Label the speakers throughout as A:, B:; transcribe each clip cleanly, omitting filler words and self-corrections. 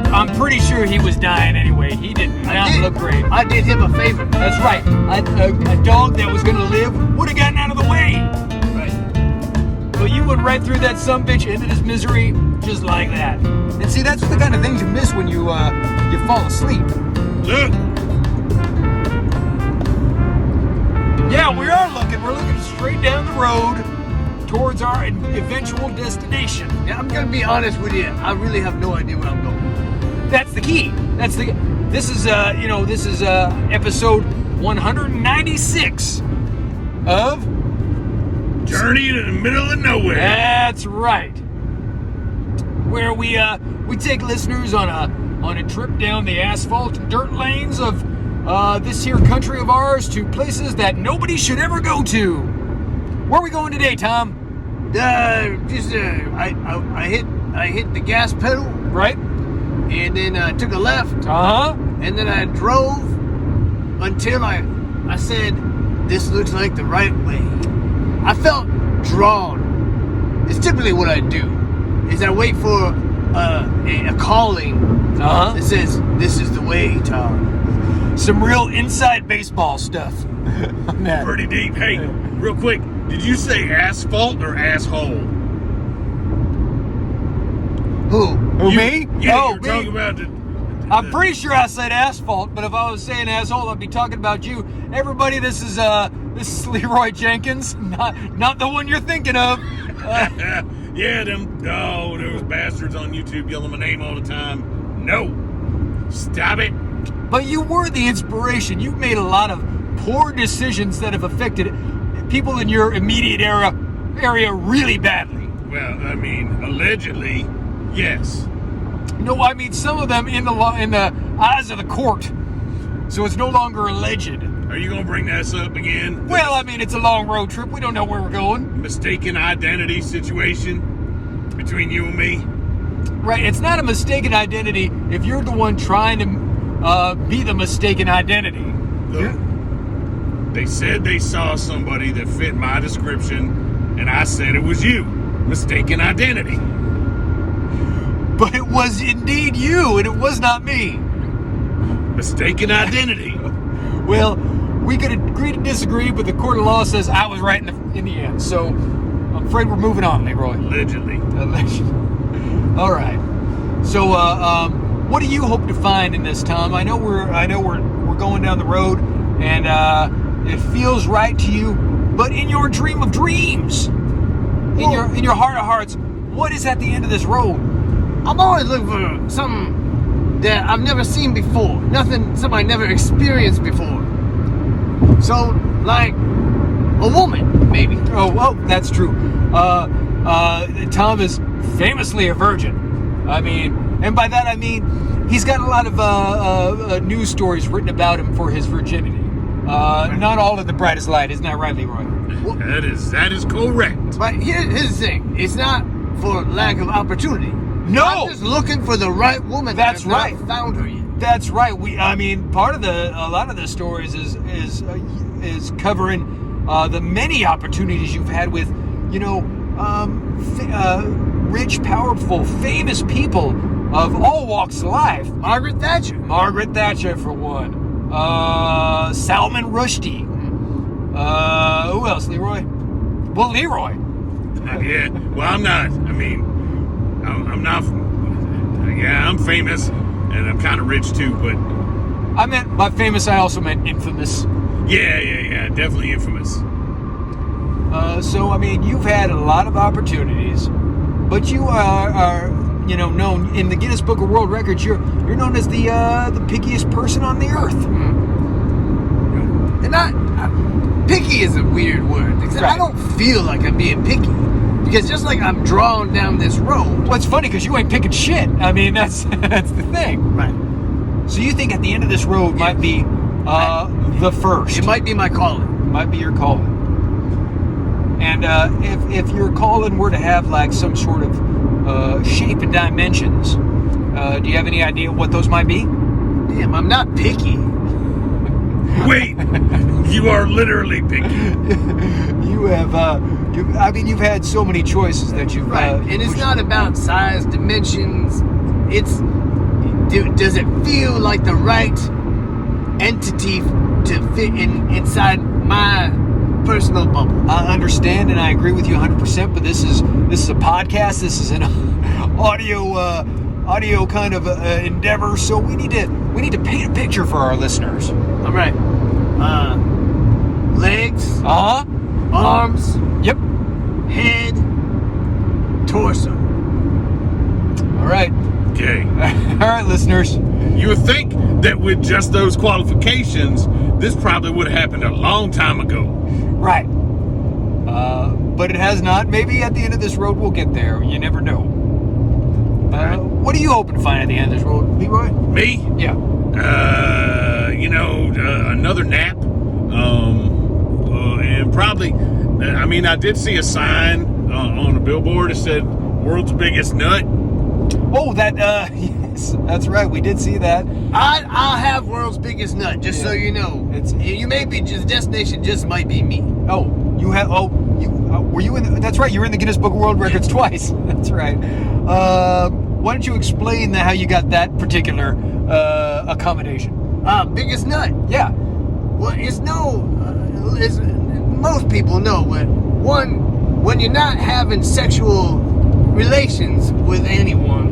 A: dog, I'm pretty sure he was dying anyway. He did not look great.
B: I did him a favor.
A: That's right. A dog that was going to live would have gotten out of the way.
B: Right.
A: But you went right through that sumbitch into his misery just like that. And see, that's the kind of things you miss when you fall asleep.
C: Look.
A: Yeah, we are looking. We're looking straight down the road towards our eventual destination.
B: Yeah, I'm gonna be honest with you. I really have no idea where I'm going.
A: That's the key. This is episode 196 of
C: Journey to the middle of nowhere.
A: That's right. Where we take listeners on a trip down the asphalt and dirt lanes of this here country of ours to places that nobody should ever go to. Where are we going today, Tom?
B: I hit the gas pedal,
A: Right?
B: and then I took a left,
A: Uh-huh.
B: and then I drove until I said, "This looks like the right way." I felt drawn. It's typically what I do. Is I wait for a calling
A: Uh-huh.
B: that says, "This is the way, Tom."
A: Some real inside baseball stuff. on that.
C: Pretty deep. Hey, real quick, did you say asphalt or asshole?
B: Who?
A: Me?
C: Yeah,
A: Oh,
C: you're
A: me.
C: talking about
A: I'm pretty sure I said asphalt, but if I was saying asshole, I'd be talking about you. Everybody, this is LEROY Jenkins, not the one you're thinking of.
C: yeah, those bastards on YouTube yelling my name all the time. No. Stop it.
A: But you were the inspiration. You've made a lot of poor decisions that have affected people in your immediate area really badly.
C: Well, I mean, allegedly, yes.
A: No, I mean some of them in the eyes of the court. So it's no longer alleged.
C: Are you going to bring this up again?
A: Well, I mean, it's a long road trip. We don't know where we're going.
C: Mistaken identity situation between you and me?
A: Right, it's not a mistaken identity if you're the one trying to be the mistaken identity.
C: Look, they said they saw somebody that fit my description, and I said it was you. Mistaken identity.
A: But it was indeed you, and it was not me.
C: Mistaken identity.
A: Well, we could agree to disagree, but the court of law says I was right in the end. So I'm afraid we're moving on, Leroy.
C: Allegedly.
A: All right. So, what do you hope to find in this, Tom? I know we're going down the road, and it feels right to you. But in your dream of dreams, in your heart of hearts, what is at the end of this road?
B: I'm always looking for something that I've never seen before. Something I never experienced before. So, like, a woman, maybe.
A: Oh, well, that's true. Tom is famously a virgin. I mean, and by that I mean he's got a lot of news stories written about him for his virginity. Not all of the brightest light, isn't that right, Leroy?
C: That is correct.
B: But here's the thing. It's not for lack of opportunity.
A: No!
B: I'm just looking for the right woman.
A: That's
B: and I've
A: right.
B: not found her yet.
A: That's right. Part of a lot of the stories is covering the many opportunities you've had with, rich, powerful, famous people of all walks of life.
B: Margaret Thatcher,
A: for one. Salman Rushdie. Who else, Leroy? Well, Leroy.
C: Yeah. Well, I'm not. I mean, I'm not. Yeah, I'm famous, and I'm kind of rich too. But
A: By famous, I also meant infamous.
C: Yeah. Definitely infamous.
A: So, I mean, you've had a lot of opportunities, but you are known in the Guinness Book of World Records. You're known as the pickiest person on the earth.
B: And picky is a weird word. Because
A: Right.
B: I don't feel like I'm being picky. Because just like I'm drawn down this road.
A: Well, it's funny because you ain't picking shit. I mean, that's the thing.
B: Right.
A: So you think at the end of this road might be the first?
B: It might be my calling.
A: Might be your calling. And if your calling were to have like some sort of shape and dimensions, do you have any idea what those might be?
B: Damn, I'm not picky.
C: Wait, you are literally picky.
A: You have, you've had so many choices that you've.
B: Right. And it's not about size, dimensions. It's does it feel like the right entity to fit inside my personal bubble?
A: I understand and I agree with you 100%. But this is a podcast. This is an audio kind of endeavor. So we need to paint a picture for our listeners.
B: All right. Legs. Arms.
A: Yep.
B: Head. Torso.
A: All right.
C: Okay.
A: All right, listeners.
C: You would think that with just those qualifications, this probably would have happened a long time ago.
A: Right. But it has not. Maybe at the end of this road we'll get there. You never know. What are you hoping to find at the end of this road, Leroy?
C: Me?
A: Yeah.
C: Another nap. And probably, I did see a sign on a billboard that said "World's Biggest Nut."
A: Oh, that, yes, that's right. We did see that.
B: I'll have world's biggest nut, just so you know. You may be, just destination just might be me.
A: Oh, you have, were you in that's right. You were in the Guinness Book of World Records twice. That's right. Why don't you explain how you got that particular accommodation?
B: Biggest nut.
A: Yeah.
B: Well, most people know, but when you're not having sexual relations with anyone,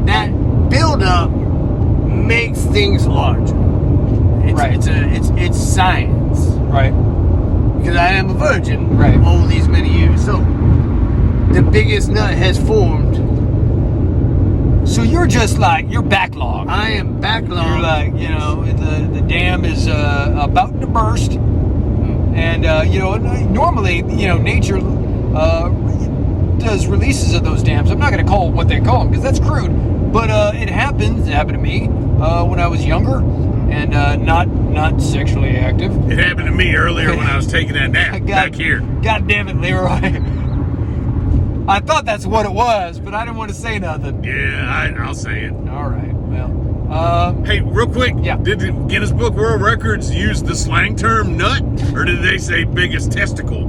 B: that build-up makes things larger.
A: Right.
B: It's science.
A: Right.
B: Because I am a virgin.
A: Right.
B: All these many years, so the biggest nut has formed.
A: So you're just you're backlogged.
B: I am backlogged.
A: You're the dam is about to burst, and normally nature does releases of those dams. I'm not going to call it what they call them because that's crude, but it happened. It happened to me when I was younger and not sexually active.
C: It happened to me earlier when I was taking that nap back here.
A: God damn it, Leroy. I thought that's what it was, but I didn't want to say nothing.
C: Yeah, I'll say it.
A: All right. Well,
C: hey, real quick.
A: Yeah.
C: Did the Guinness Book of World Records use the slang term nut, or did they say biggest testicle?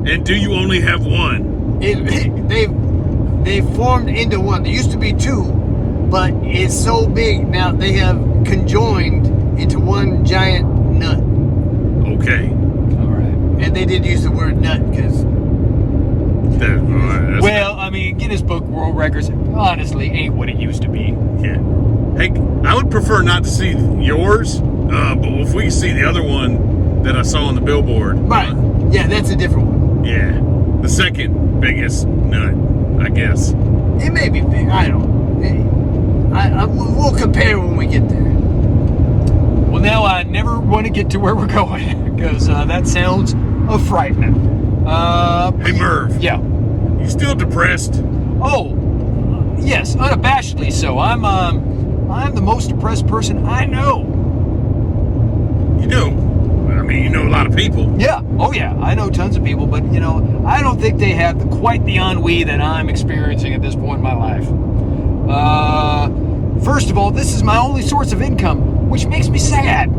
C: And do you only have one?
B: They formed into one. There used to be two, but it's so big now they have conjoined into one giant nut.
C: Okay.
A: all right.
B: And they did use the word nut because.
A: Guinness Book of World Records honestly ain't what it used to be.
C: Yeah. Hey, I would prefer not to see yours, but if we see the other one that I saw on the billboard.
B: Right. Yeah, that's a different one.
C: Yeah. The second biggest nut, I guess.
B: It may be big. I don't know. We'll compare when we get there.
A: Well, now I never want to get to where we're going because that sounds frightening.
C: Hey, Merv.
A: Yeah.
C: You still depressed?
A: Oh, yes, unabashedly so. I'm the most depressed person I know.
C: You know a lot of people.
A: Yeah. Oh, yeah. I know tons of people, but I don't think they have quite the ennui that I'm experiencing at this point in my life. First of all, this is my only source of income, which makes me sad.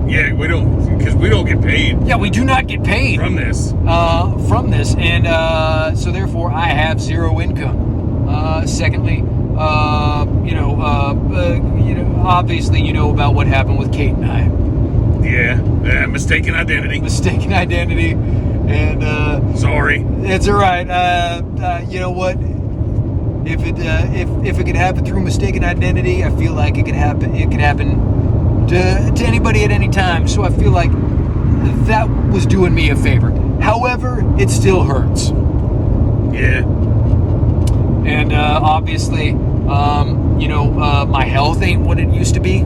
C: Yeah, because we don't get paid.
A: Yeah, we do not get paid
C: from this.
A: And so therefore I have zero income. Secondly, obviously you know about what happened with Kate and I.
C: Yeah, mistaken identity.
A: Mistaken identity, and
C: sorry.
A: It's all right. You know what? If it could happen through mistaken identity, I feel like it could happen. It could happen to anybody at any time. So I feel like that was doing me a favor. However, it still hurts.
C: Yeah.
A: And obviously, my health ain't what it used to be.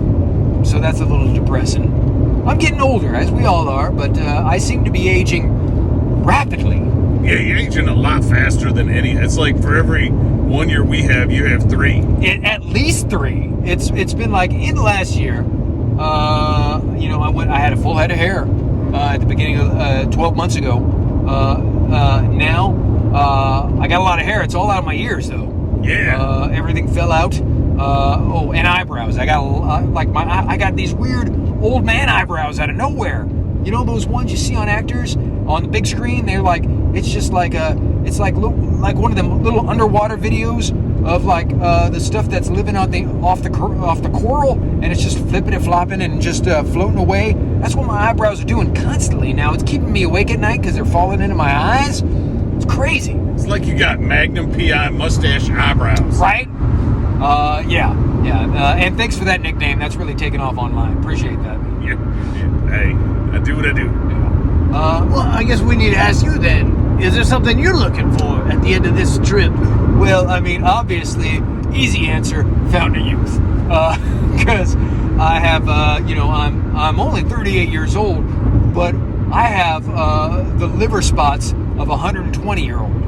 A: So that's a little depressing. I'm getting older, as we all are, but I seem to be aging rapidly.
C: Yeah, you're aging a lot faster than any. It's like for every 1 year we have, you have 3.
A: At least 3. It's been like in the last year. I had a full head of hair at the beginning of 12 months ago. Now I got a lot of hair. It's all out of my ears though.
C: Yeah.
A: Everything fell out. And eyebrows. I got these weird old man eyebrows out of nowhere. You know those ones you see on actors on the big screen? They're like, it's just like one of them little underwater videos of like the stuff that's living off the coral, and it's just flipping and flopping and just floating away. That's what my eyebrows are doing constantly now. It's keeping me awake at night because they're falling into my eyes. It's crazy.
C: It's like you got Magnum PI mustache eyebrows.
A: Right? Yeah. And thanks for that nickname. That's really taken off online. Appreciate that.
C: Yeah. Hey, I do what I do.
B: Well, I guess we need to ask you then. Is there something you're looking for at the end of this trip?
A: Well, I mean, obviously, easy answer, Fountain of Youth. Because I have, I'm only 38 years old, but I have the liver spots of a 120-year-old.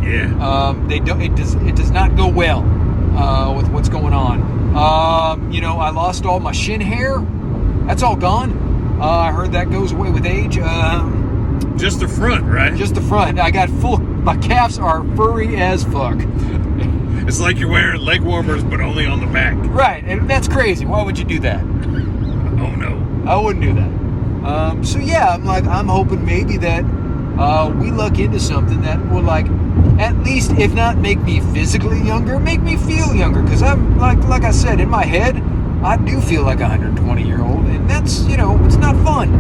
C: Yeah.
A: It does not go well with what's going on. I lost all my shin hair. That's all gone. I heard that goes away with age.
C: Just the front, right?
A: Just the front. I got my calves are furry as fuck.
C: It's like you're wearing leg warmers, but only on the back.
A: Right, and that's crazy. Why would you do that?
C: Oh no.
A: I wouldn't do that. So yeah, I'm hoping maybe that we luck into something that will at least, if not make me physically younger, make me feel younger. Because I'm like I said, in my head, I do feel like a 120-year-old, and that's it's not fun.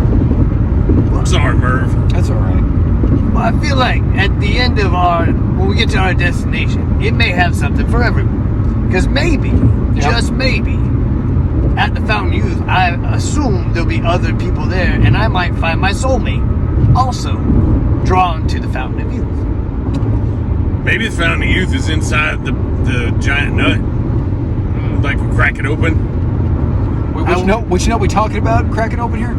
C: I'm sorry, Merv.
A: That's all right.
B: Well, I feel like at the end of when we get to our destination, it may have something for everyone. Because maybe, just maybe, at the Fountain of Youth, I assume there'll be other people there, and I might find my soulmate also drawn to the Fountain of Youth.
C: Maybe the Fountain of Youth is inside the giant nut. Like we crack it open.
A: Which nut we talking about? Cracking open here?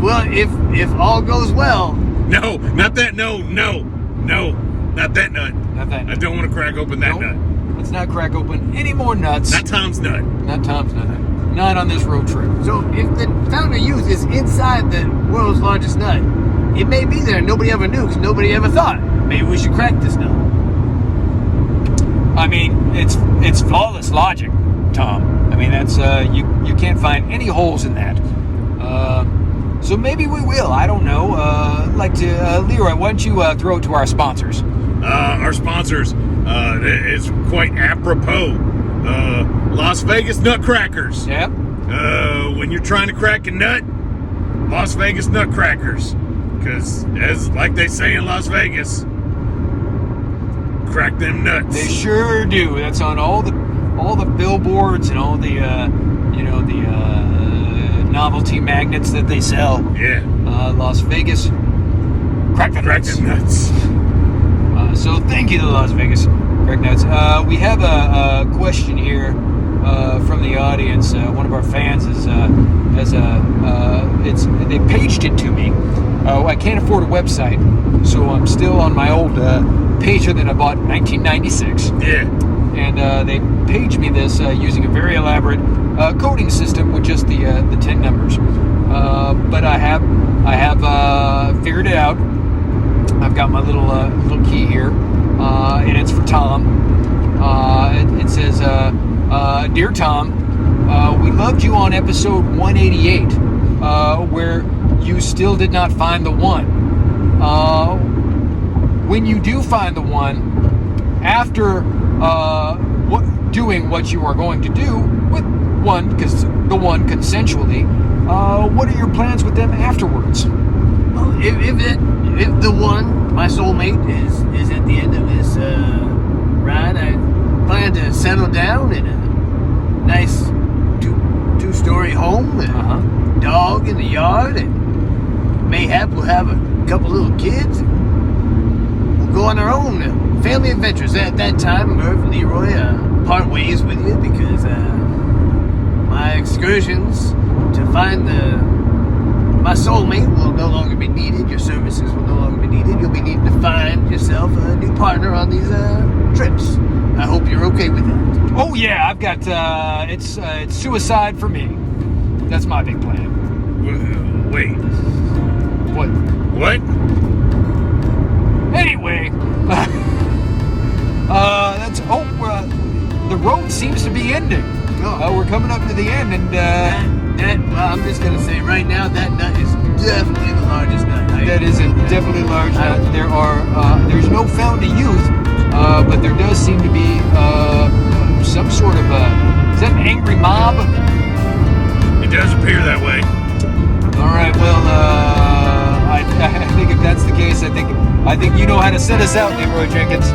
B: Well, if all goes well.
C: No, not that. No, not that nut.
A: Not that nut.
C: I don't want to crack open that nut.
A: Let's not crack open any more nuts.
C: Not Tom's nut.
A: Not Tom's nut. Not on this road trip.
B: So if the Fountain of Youth is inside the world's largest nut, it may be there. Nobody ever knew because nobody ever thought. Maybe we should crack this nut.
A: I mean, it's flawless logic, Tom. I mean, that's you can't find any holes in that. So maybe we will. I don't know. Leroy, why don't you throw it to our sponsors?
C: Our sponsors, it's quite apropos. Las Vegas Nutcrackers.
A: Yep.
C: When you're trying to crack a nut, Las Vegas Nutcrackers. Because, like they say in Las Vegas, crack them nuts.
A: They sure do. That's on all the billboards and all the novelty magnets that they sell.
C: Yeah.
A: Las Vegas. Crack the nuts.
C: Them nuts.
A: So thank you to Las Vegas. Crack nuts. We have a question here from the audience. One of our fans they paged it to me. I can't afford a website, so I'm still on my old pager that I bought in 1996.
C: Yeah.
A: And they paged me this using a very elaborate coding system with just the 10 numbers. But I have figured it out. I've got my little key here, and it's for Tom. It says, "Dear Tom, we loved you on episode 188, where you still did not find the one. When you do find the one, after doing what you are going to do with the one consensually, what are your plans with them afterwards?"
B: Well, if the one, my soulmate, is at the end of this ride, I plan to settle down in a nice two-story home and a dog in the yard, and mayhap we'll have a couple little kids. We'll go on our own family adventures. At that time, Merv and Leroy part ways with you because my excursions to find my soulmate will no longer be needed. Your services will no longer be needed. You'll be needing to find yourself a new partner on these trips. I hope you're okay with that.
A: Oh yeah, I've got it's suicide for me. That's my big plan.
C: Wait.
A: What?
B: Anyway,
A: the road seems to be ending. We're coming up to the end, and
B: well, I'm just gonna say right now that nut is definitely the largest nut.
A: That is a definitely large nut. There's no Fountain of Youth, but there does seem to be some sort of is that an angry mob?
C: It does appear that way.
A: All right, well, I think if that's the case, I think you know how to send us out, Leroy Jenkins.